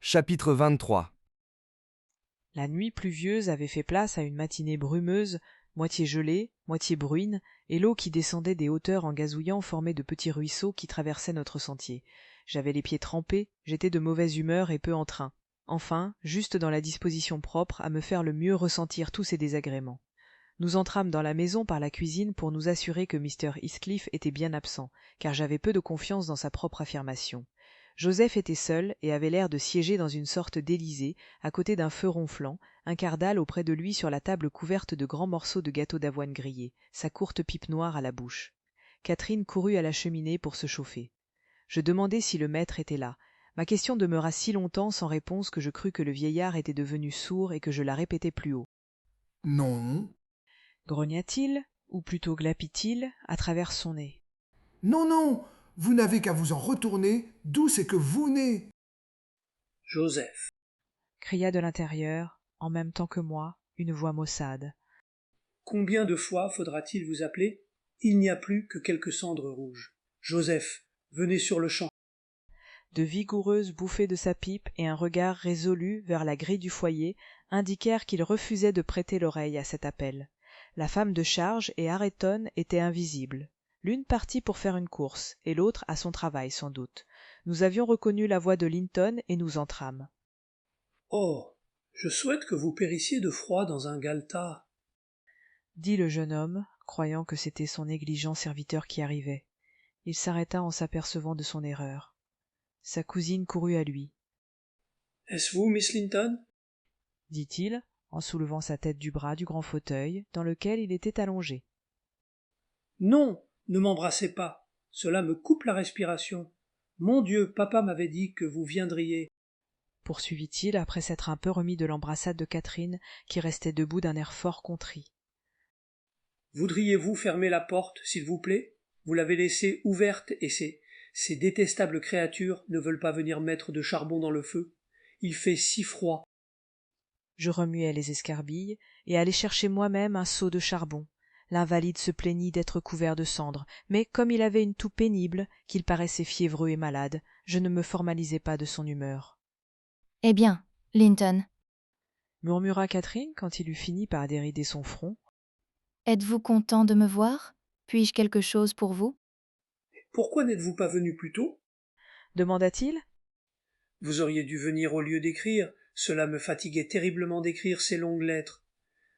Chapitre 23. La nuit pluvieuse avait fait place à une matinée brumeuse, moitié gelée, moitié bruine, et l'eau qui descendait des hauteurs en gazouillant formait de petits ruisseaux qui traversaient notre sentier. J'avais les pieds trempés, j'étais de mauvaise humeur et peu en train. Enfin, juste dans la disposition propre à me faire le mieux ressentir tous ces désagréments. Nous entrâmes dans la maison par la cuisine pour nous assurer que Mr. Heathcliff était bien absent, car j'avais peu de confiance dans sa propre affirmation. Joseph était seul et avait l'air de siéger dans une sorte d'Élysée, à côté d'un feu ronflant, un cardal auprès de lui sur la table couverte de grands morceaux de gâteau d'avoine grillé, sa courte pipe noire à la bouche. Catherine courut à la cheminée pour se chauffer. Je demandai si le maître était là. Ma question demeura si longtemps sans réponse que je crus que le vieillard était devenu sourd et que je la répétais plus haut. Non, Grogna-t-il, ou plutôt glapit-il, à travers son nez. non, non, vous n'avez qu'à vous en retourner, d'où c'est que vous venez. Joseph. Cria de l'intérieur, en même temps que moi, une voix maussade. Combien de fois faudra-t-il vous appeler? Il n'y a plus que quelques cendres rouges. Joseph, venez sur-le-champ. De vigoureuses bouffées de sa pipe et un regard résolu vers la grille du foyer indiquèrent qu'il refusait de prêter l'oreille à cet appel. La femme de charge et Ayrton étaient invisibles. L'une partit pour faire une course, et l'autre à son travail sans doute. Nous avions reconnu la voix de Linton et nous entrâmes. Oh, je souhaite que vous périssiez de froid dans un galetas. Dit le jeune homme, croyant que c'était son négligent serviteur qui arrivait. Il s'arrêta en s'apercevant de son erreur. Sa cousine courut à lui. Est-ce vous, Miss Linton? Dit-il, en soulevant sa tête du bras du grand fauteuil dans lequel il était allongé. Non, ne m'embrassez pas. Cela me coupe la respiration. Mon Dieu, papa m'avait dit que vous viendriez. Poursuivit-il après s'être un peu remis de l'embrassade de Catherine, qui restait debout d'un air fort contrit. Voudriez-vous fermer la porte, s'il vous plaît? Vous l'avez laissée ouverte et ces détestables créatures ne veulent pas venir mettre de charbon dans le feu. Il fait si froid. Je remuai les escarbilles et allai chercher moi-même un seau de charbon. L'invalide se plaignit d'être couvert de cendres, mais comme il avait une toux pénible, qu'il paraissait fiévreux et malade, je ne me formalisai pas de son humeur. Eh bien, Linton, Murmura Catherine quand il eut fini par dérider son front. êtes-vous content de me voir? Puis-je quelque chose pour vous? Pourquoi n'êtes-vous pas venu plus tôt? Demanda-t-il. Vous auriez dû venir au lieu d'écrire. Cela me fatiguait terriblement d'écrire ces longues lettres.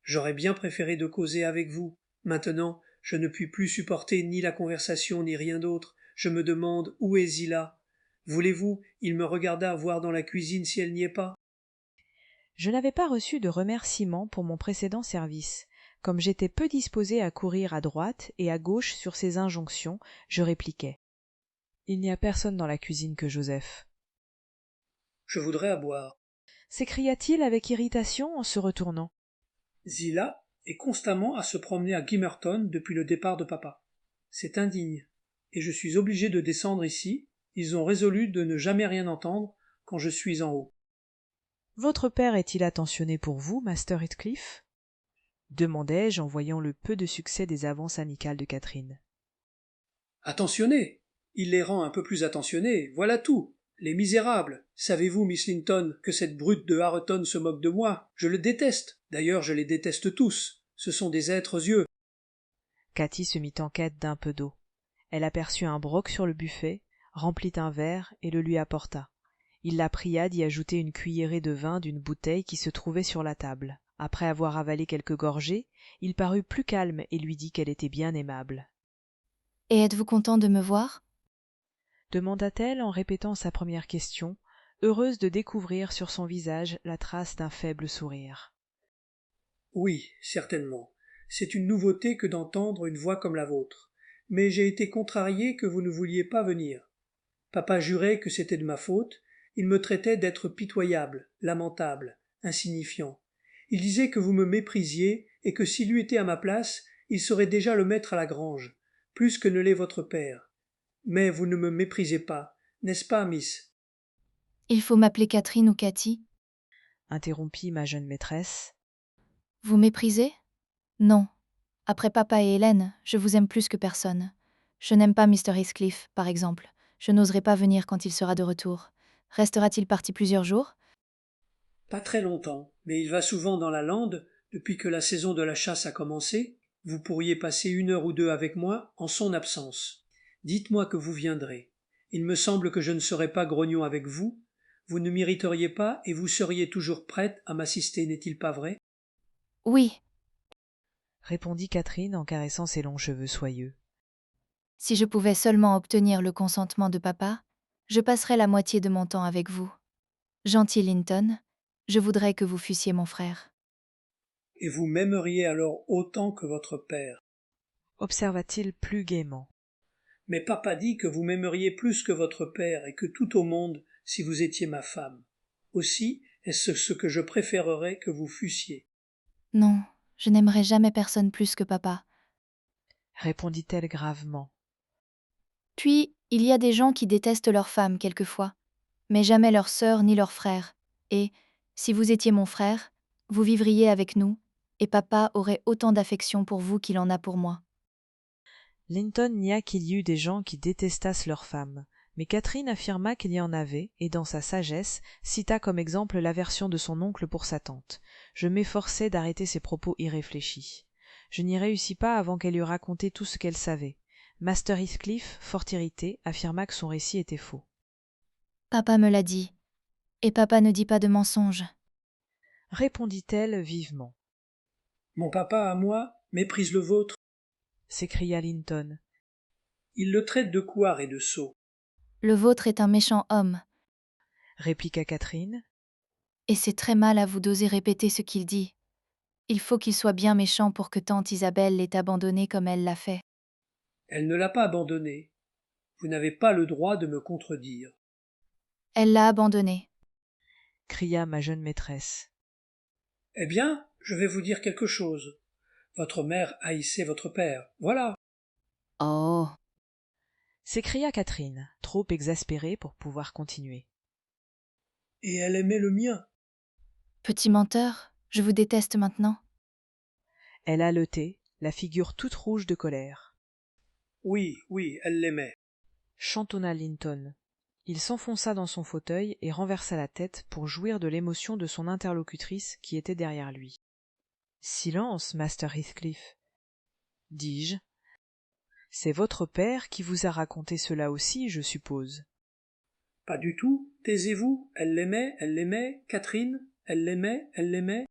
J'aurais bien préféré de causer avec vous. Maintenant, je ne puis plus supporter ni la conversation ni rien d'autre. Je me demande où est Zillah. Voulez-vous? Il me regarda voir dans la cuisine si elle n'y est pas. Je n'avais pas reçu de remerciements pour mon précédent service. Comme j'étais peu disposé à courir à droite et à gauche sur ces injonctions, je répliquai. Il n'y a personne dans la cuisine que Joseph. Je voudrais à boire. S'écria-t-il avec irritation en se retournant. Zillah est constamment à se promener à Gimmerton depuis le départ de papa. C'est indigne. Et je suis obligé de descendre ici. Ils ont résolu de ne jamais rien entendre quand je suis en haut. Votre père est-il attentionné pour vous, Master Heathcliff? Demandai-je en voyant le peu de succès des avances amicales de Catherine. Attentionné. Il les rend un peu plus attentionnés, voilà tout. Les misérables. Savez-vous, Miss Linton, que cette brute de Hareton se moque de moi? Je le déteste. D'ailleurs, je les déteste tous. Ce sont des êtres yeux. Cathy se mit en quête d'un peu d'eau. Elle aperçut un broc sur le buffet, remplit un verre et le lui apporta. Il la pria d'y ajouter une cuillerée de vin d'une bouteille qui se trouvait sur la table. Après avoir avalé quelques gorgées, il parut plus calme et lui dit qu'elle était bien aimable. « Et êtes-vous content de me voir? » demanda-t-elle en répétant sa première question, heureuse de découvrir sur son visage la trace d'un faible sourire. Oui, certainement. C'est une nouveauté que d'entendre une voix comme la vôtre. Mais j'ai été contrarié que vous ne vouliez pas venir. Papa jurait que c'était de ma faute. Il me traitait d'être pitoyable, lamentable, insignifiant. Il disait que vous me méprisiez et que s'il eût été à ma place, il serait déjà le maître à la grange, plus que ne l'est votre père. Mais vous ne me méprisez pas, n'est-ce pas, Miss? Il faut m'appeler Catherine ou Cathy. Interrompit ma jeune maîtresse. Vous méprisez? Non. Après papa et Hélène, je vous aime plus que personne. Je n'aime pas Mr. Heathcliff, par exemple. Je n'oserai pas venir quand il sera de retour. Restera-t-il parti plusieurs jours? Pas très longtemps, mais il va souvent dans la lande depuis que la saison de la chasse a commencé. Vous pourriez passer 1 heure ou 2 avec moi en son absence. Dites-moi que vous viendrez. Il me semble que je ne serai pas grognon avec vous. Vous ne m'irriteriez pas et vous seriez toujours prête à m'assister, n'est-il pas vrai? Oui, répondit Catherine en caressant ses longs cheveux soyeux. si je pouvais seulement obtenir le consentement de papa, je passerais la moitié de mon temps avec vous. Gentil Linton, je voudrais que vous fussiez mon frère. Et vous m'aimeriez alors autant que votre père. Observa-t-il plus gaiement. Mais papa dit que vous m'aimeriez plus que votre père et que tout au monde si vous étiez ma femme. Aussi est-ce ce que je préférerais que vous fussiez. Non, je n'aimerais jamais personne plus que papa. Répondit-elle gravement. Puis, il y a des gens qui détestent leurs femmes quelquefois, mais jamais leur sœur ni leur frère. Et, si vous étiez mon frère, vous vivriez avec nous, et papa aurait autant d'affection pour vous qu'il en a pour moi. Linton nia qu'il y eût des gens qui détestassent leurs femmes, mais Catherine affirma qu'il y en avait, et dans sa sagesse, cita comme exemple l'aversion de son oncle pour sa tante. Je m'efforçai d'arrêter ses propos irréfléchis. Je n'y réussis pas avant qu'elle eût raconté tout ce qu'elle savait. Master Heathcliff, fort irrité, affirma que son récit était faux. Papa me l'a dit, et papa ne dit pas de mensonges. Répondit-elle vivement. Mon papa, à moi, méprise le vôtre. S'écria Linton. Il le traite de couard et de sot. Le vôtre est un méchant homme, Répliqua Catherine. et c'est très mal à vous d'oser répéter ce qu'il dit. Il faut qu'il soit bien méchant pour que tante Isabelle l'ait abandonné comme elle l'a fait. Elle ne l'a pas abandonné. Vous n'avez pas le droit de me contredire. Elle l'a abandonné. Cria ma jeune maîtresse. Eh bien, je vais vous dire quelque chose. Votre mère haïssait votre père. Voilà. Oh. S'écria Catherine, trop exaspérée pour pouvoir continuer. Et elle aimait le mien. Petit menteur, je vous déteste maintenant. Elle haletait, la figure toute rouge de colère. Oui, oui, elle l'aimait. Chantonna Linton. Il s'enfonça dans son fauteuil et renversa la tête pour jouir de l'émotion de son interlocutrice qui était derrière lui. « Silence, Master Heathcliff, dis-je. C'est votre père qui vous a raconté cela aussi, je suppose. Pas du tout. Taisez-vous. Elle l'aimait. Catherine, elle l'aimait.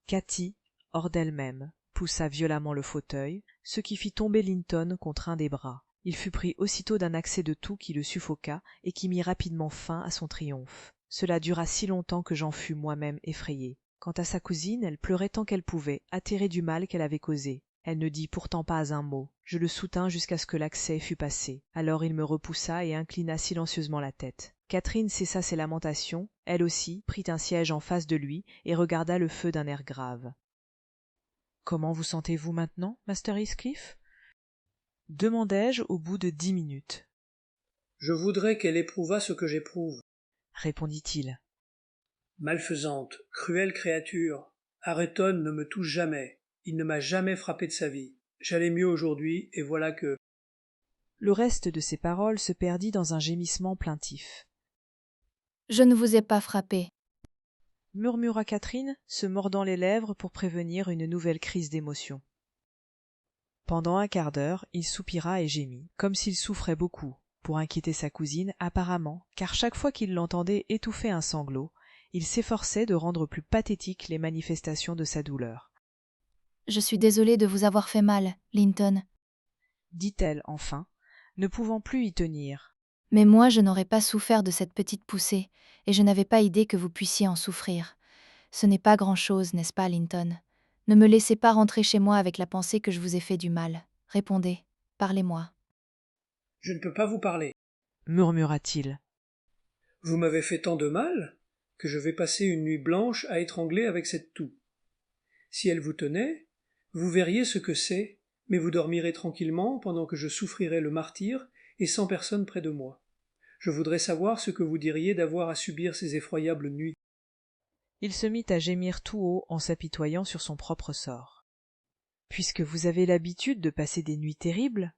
Cathy, hors d'elle-même, poussa violemment le fauteuil, ce qui fit tomber Linton contre un des bras. Il fut pris aussitôt d'un accès de toux qui le suffoqua et qui mit rapidement fin à son triomphe. Cela dura si longtemps que j'en fus moi-même effrayé. Quant à sa cousine, elle pleurait tant qu'elle pouvait, atterrée du mal qu'elle avait causé. Elle ne dit pourtant pas un mot. Je le soutins jusqu'à ce que l'accès fût passé. Alors il me repoussa et inclina silencieusement la tête. Catherine cessa ses lamentations, elle aussi prit un siège en face de lui et regarda le feu d'un air grave. « Comment vous sentez-vous maintenant, Master Heathcliff » demandai-je au bout de 10 minutes. « Je voudrais qu'elle éprouvât ce que j'éprouve. » répondit-il. « Malfaisante, cruelle créature, Areton ne me touche jamais. Il ne m'a jamais frappé de sa vie. J'allais mieux aujourd'hui, et voilà que... » Le reste de ses paroles se perdit dans un gémissement plaintif. « Je ne vous ai pas frappé. » murmura Catherine, se mordant les lèvres pour prévenir une nouvelle crise d'émotion. Pendant un quart d'heure, il soupira et gémit, comme s'il souffrait beaucoup, pour inquiéter sa cousine apparemment, car chaque fois qu'il l'entendait étouffer un sanglot, il s'efforçait de rendre plus pathétiques les manifestations de sa douleur. « Je suis désolée de vous avoir fait mal, Linton. » dit-elle enfin, ne pouvant plus y tenir. « Mais moi, je n'aurais pas souffert de cette petite poussée, et je n'avais pas idée que vous puissiez en souffrir. Ce n'est pas grand-chose, n'est-ce pas, Linton? Ne me laissez pas rentrer chez moi avec la pensée que je vous ai fait du mal. Répondez, parlez-moi. » « Je ne peux pas vous parler. » murmura-t-il. « Vous m'avez fait tant de mal que je vais passer une nuit blanche à étrangler avec cette toux. Si elle vous tenait, vous verriez ce que c'est, mais vous dormirez tranquillement pendant que je souffrirai le martyre et sans personne près de moi. Je voudrais savoir ce que vous diriez d'avoir à subir ces effroyables nuits. » Il se mit à gémir tout haut en s'apitoyant sur son propre sort. « Puisque vous avez l'habitude de passer des nuits terribles,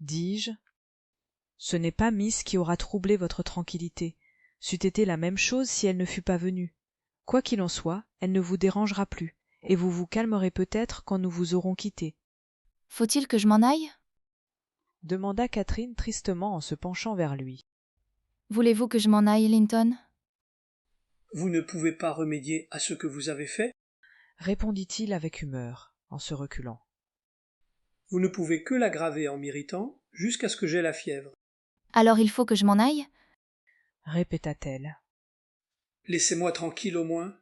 dis-je. Ce n'est pas Miss qui aura troublé votre tranquillité. C'eût été la même chose si elle ne fût pas venue. Quoi qu'il en soit, elle ne vous dérangera plus, et vous vous calmerez peut-être quand nous vous aurons quitté. Faut-il que je m'en aille? Demanda Catherine tristement en se penchant vers lui. Voulez-vous que je m'en aille, Linton? Vous ne pouvez pas remédier à ce que vous avez fait? Répondit-il avec humeur, en se reculant. Vous ne pouvez que l'aggraver en m'irritant, jusqu'à ce que j'aie la fièvre. Alors il faut que je m'en aille? Répéta-t-elle. Laissez-moi tranquille au moins.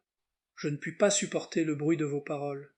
Je ne puis pas supporter le bruit de vos paroles.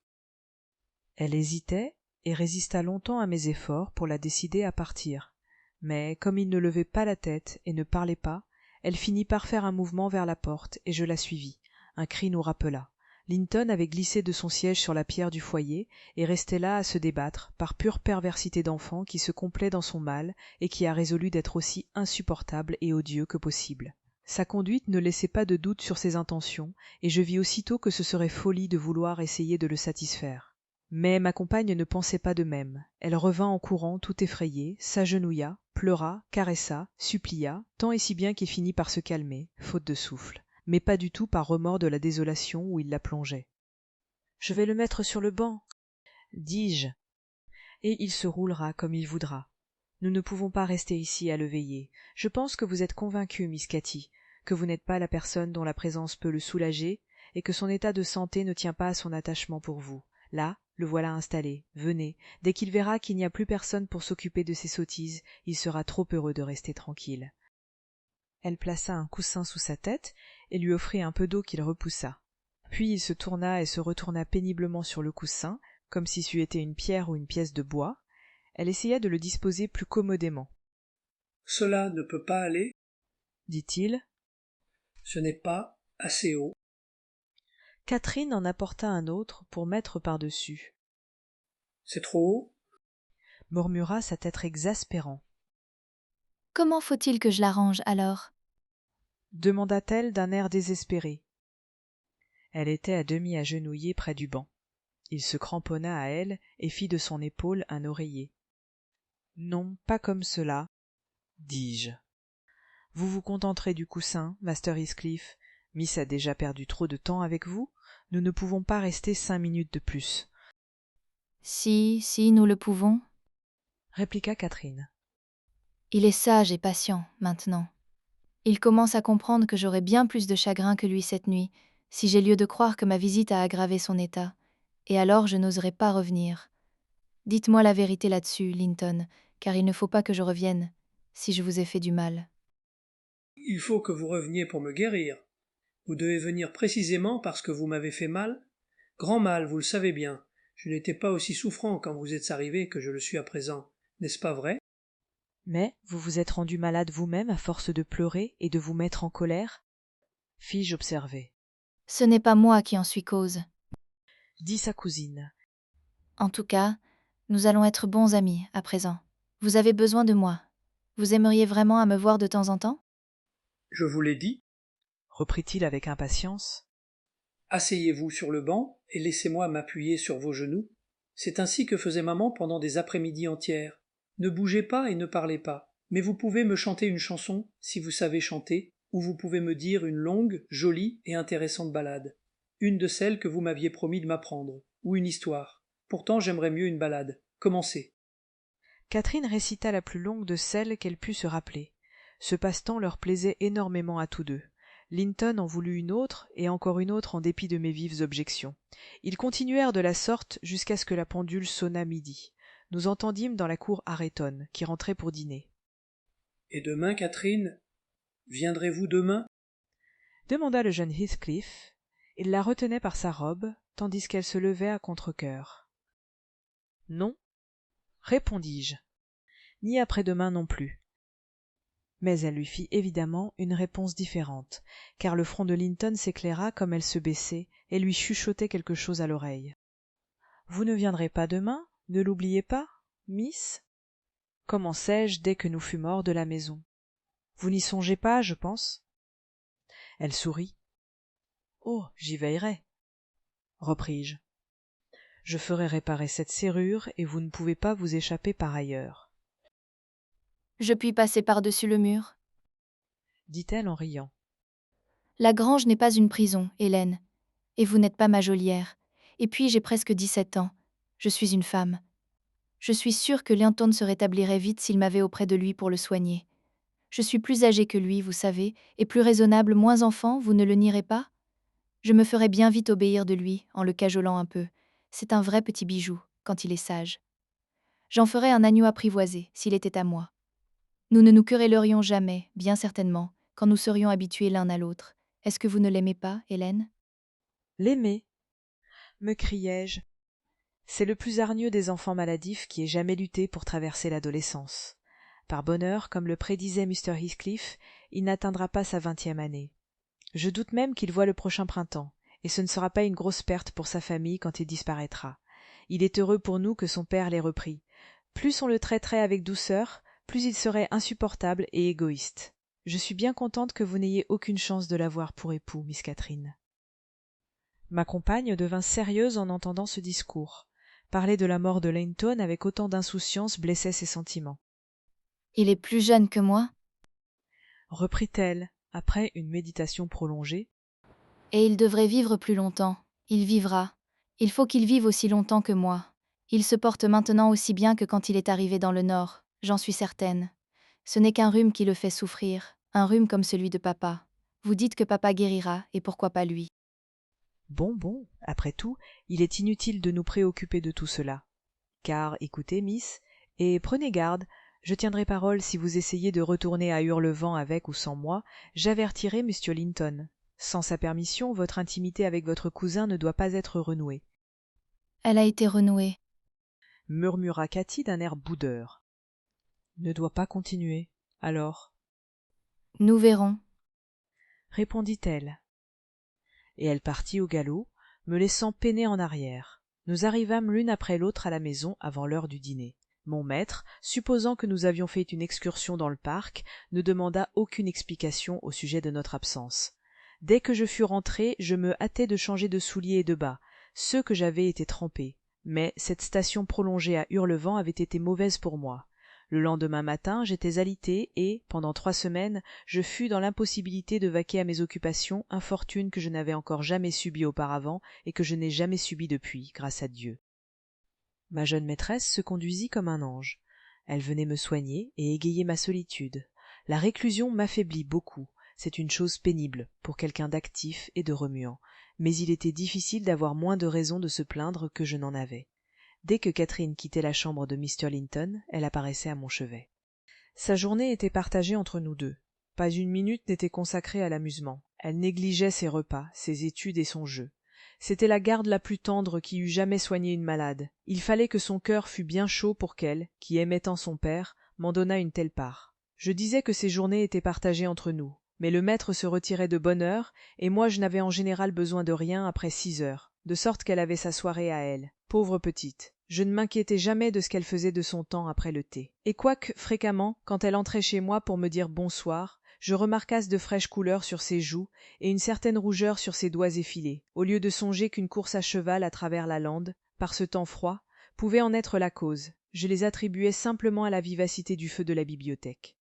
Elle hésitait et résista longtemps à mes efforts pour la décider à partir. Mais comme il ne levait pas la tête et ne parlait pas, elle finit par faire un mouvement vers la porte et je la suivis. Un cri nous rappela. Linton avait glissé de son siège sur la pierre du foyer et restait là à se débattre, par pure perversité d'enfant qui se complaît dans son mal et qui a résolu d'être aussi insupportable et odieux que possible. Sa conduite ne laissait pas de doute sur ses intentions, et je vis aussitôt que ce serait folie de vouloir essayer de le satisfaire. Mais ma compagne ne pensait pas de même. Elle revint en courant tout effrayée, s'agenouilla, pleura, caressa, supplia, tant et si bien qu'il finit par se calmer, faute de souffle, mais pas du tout par remords de la désolation où il la plongeait. « Je vais le mettre sur le banc, dis-je, et il se roulera comme il voudra. Nous ne pouvons pas rester ici à le veiller. Je pense que vous êtes convaincue, Miss Cathy, que vous n'êtes pas la personne dont la présence peut le soulager, et que son état de santé ne tient pas à son attachement pour vous. Là, le voilà installé. Venez. Dès qu'il verra qu'il n'y a plus personne pour s'occuper de ses sottises, il sera trop heureux de rester tranquille. » Elle plaça un coussin sous sa tête et lui offrit un peu d'eau qu'il repoussa. Puis il se tourna et se retourna péniblement sur le coussin, comme si c'eût été une pierre ou une pièce de bois. Elle essaya de le disposer plus commodément. « Cela ne peut pas aller, dit-il. Ce n'est pas assez haut. » Catherine en apporta un autre pour mettre par-dessus. « C'est trop haut, » murmura cet être exaspérant. « Comment faut-il que je l'arrange alors? » demanda-t-elle d'un air désespéré. Elle était à demi agenouillée près du banc. Il se cramponna à elle et fit de son épaule un oreiller. « Non, pas comme cela, dis-je. Vous vous contenterez du coussin, Master Heathcliff. Miss a déjà perdu trop de temps avec vous. Nous ne pouvons pas rester 5 minutes de plus. » Si, nous le pouvons. répliqua Catherine. Il est sage et patient, maintenant. Il commence à comprendre que j'aurai bien plus de chagrin que lui cette nuit, si j'ai lieu de croire que ma visite a aggravé son état, et alors je n'oserai pas revenir. Dites-moi la vérité là-dessus, Linton, car il ne faut pas que je revienne, si je vous ai fait du mal. Il faut que vous reveniez pour me guérir. Vous devez venir précisément parce que vous m'avez fait mal. Grand mal, vous le savez bien. Je n'étais pas aussi souffrant quand vous êtes arrivé que je le suis à présent. N'est-ce pas vrai? Mais vous vous êtes rendu malade vous-même à force de pleurer et de vous mettre en colère? Fis-je observer. Ce n'est pas moi qui en suis cause. Dit sa cousine. En tout cas, nous allons être bons amis à présent. Vous avez besoin de moi. Vous aimeriez vraiment à me voir de temps en temps? Je vous l'ai dit. Reprit-il avec impatience. Asseyez-vous sur le banc et laissez-moi m'appuyer sur vos genoux. C'est ainsi que faisait maman pendant des après-midi entières. Ne bougez pas et ne parlez pas. Mais vous pouvez me chanter une chanson, si vous savez chanter, ou vous pouvez me dire une longue, jolie et intéressante ballade. Une de celles que vous m'aviez promis de m'apprendre, ou une histoire. Pourtant j'aimerais mieux une ballade. Commencez. Catherine récita la plus longue de celles qu'elle put se rappeler. Ce passe-temps leur plaisait énormément à tous deux. Linton en voulut une autre, et encore une autre en dépit de mes vives objections. Ils continuèrent de la sorte jusqu'à ce que la pendule sonnât midi. Nous entendîmes dans la cour Ayrton, qui rentrait pour dîner. « Et demain, Catherine, viendrez-vous demain » demanda le jeune Heathcliff. Il la retenait par sa robe, tandis qu'elle se levait à contre-cœur. « Non, répondis-je, ni après-demain non plus. » Mais elle lui fit évidemment une réponse différente, car le front de Linton s'éclaira comme elle se baissait et lui chuchotait quelque chose à l'oreille. « Vous ne viendrez pas demain, ne l'oubliez pas, Miss » commençai-je dès que nous fûmes hors de la maison. « Vous n'y songez pas, je pense ?» Elle sourit. « Oh, j'y veillerai, » repris-je. « Je ferai réparer cette serrure et vous ne pouvez pas vous échapper par ailleurs. » Je puis passer par-dessus le mur? dit-elle en riant. La grange n'est pas une prison, Hélène. Et vous n'êtes pas ma geôlière. Et puis j'ai presque 17 ans. Je suis une femme. Je suis sûre que Linton se rétablirait vite s'il m'avait auprès de lui pour le soigner. Je suis plus âgée que lui, vous savez, et plus raisonnable, moins enfant, vous ne le nierez pas? Je me ferais bien vite obéir de lui, en le cajolant un peu. C'est un vrai petit bijou, quand il est sage. J'en ferais un agneau apprivoisé, s'il était à moi. Nous ne nous querellerions jamais, bien certainement, quand nous serions habitués l'un à l'autre. Est-ce que vous ne l'aimez pas, Hélène? L'aimer, me criai-je. C'est le plus hargneux des enfants maladifs qui ait jamais lutté pour traverser l'adolescence. Par bonheur, comme le prédisait Mr. Heathcliff, il n'atteindra pas sa 20e année. Je doute même qu'il voie le prochain printemps, et ce ne sera pas une grosse perte pour sa famille quand il disparaîtra. Il est heureux pour nous que son père l'ait repris. Plus on le traiterait avec douceur, plus il serait insupportable et égoïste. Je suis bien contente que vous n'ayez aucune chance de l'avoir pour époux, Miss Catherine. Ma compagne devint sérieuse en entendant ce discours. Parler de la mort de Langton avec autant d'insouciance blessait ses sentiments. Il est plus jeune que moi, Reprit-elle, après une méditation prolongée. et il devrait vivre plus longtemps. Il vivra. Il faut qu'il vive aussi longtemps que moi. Il se porte maintenant aussi bien que quand il est arrivé dans le Nord, j'en suis certaine. Ce n'est qu'un rhume qui le fait souffrir, un rhume comme celui de papa. Vous dites que papa guérira, et pourquoi pas lui? Bon, après tout, il est inutile de nous préoccuper de tout cela. Car, écoutez, Miss, et prenez garde, je tiendrai parole si vous essayez de retourner à Hurlevent avec ou sans moi, j'avertirai M. Linton. Sans sa permission, votre intimité avec votre cousin ne doit pas être renouée. Elle a été renouée. Murmura Cathy d'un air boudeur. Ne doit pas continuer, alors, Nous verrons. répondit-elle. Et elle partit au galop, me laissant peiner en arrière. Nous arrivâmes l'une après l'autre à la maison avant l'heure du dîner. Mon maître, supposant que nous avions fait une excursion dans le parc, ne demanda aucune explication au sujet de notre absence. Dès que je fus rentré, je me hâtai de changer de souliers et de bas. Ceux que j'avais étaient trempés. Mais cette station prolongée à Hurlevent avait été mauvaise pour moi. Le lendemain matin, j'étais alité et, pendant 3 semaines, je fus dans l'impossibilité de vaquer à mes occupations, infortune que je n'avais encore jamais subie auparavant et que je n'ai jamais subie depuis, grâce à Dieu. Ma jeune maîtresse se conduisit comme un ange. Elle venait me soigner et égayer ma solitude. La réclusion m'affaiblit beaucoup. C'est une chose pénible pour quelqu'un d'actif et de remuant, mais il était difficile d'avoir moins de raisons de se plaindre que je n'en avais. Dès que Catherine quittait la chambre de Mr. Linton, elle apparaissait à mon chevet. Sa journée était partagée entre nous deux. Pas une minute n'était consacrée à l'amusement. Elle négligeait ses repas, ses études et son jeu. C'était la garde la plus tendre qui eût jamais soigné une malade. Il fallait que son cœur fût bien chaud pour qu'elle, qui aimait tant son père, m'en donnât une telle part. Je disais que ses journées étaient partagées entre nous, mais le maître se retirait de bonne heure, et moi je n'avais en général besoin de rien après 6 heures, de sorte qu'elle avait sa soirée à elle. Pauvre petite. Je ne m'inquiétais jamais de ce qu'elle faisait de son temps après le thé. Et quoique, fréquemment, quand elle entrait chez moi pour me dire bonsoir, je remarquasse de fraîches couleurs sur ses joues et une certaine rougeur sur ses doigts effilés, au lieu de songer qu'une course à cheval à travers la lande, par ce temps froid, pouvait en être la cause. Je les attribuais simplement à la vivacité du feu de la bibliothèque.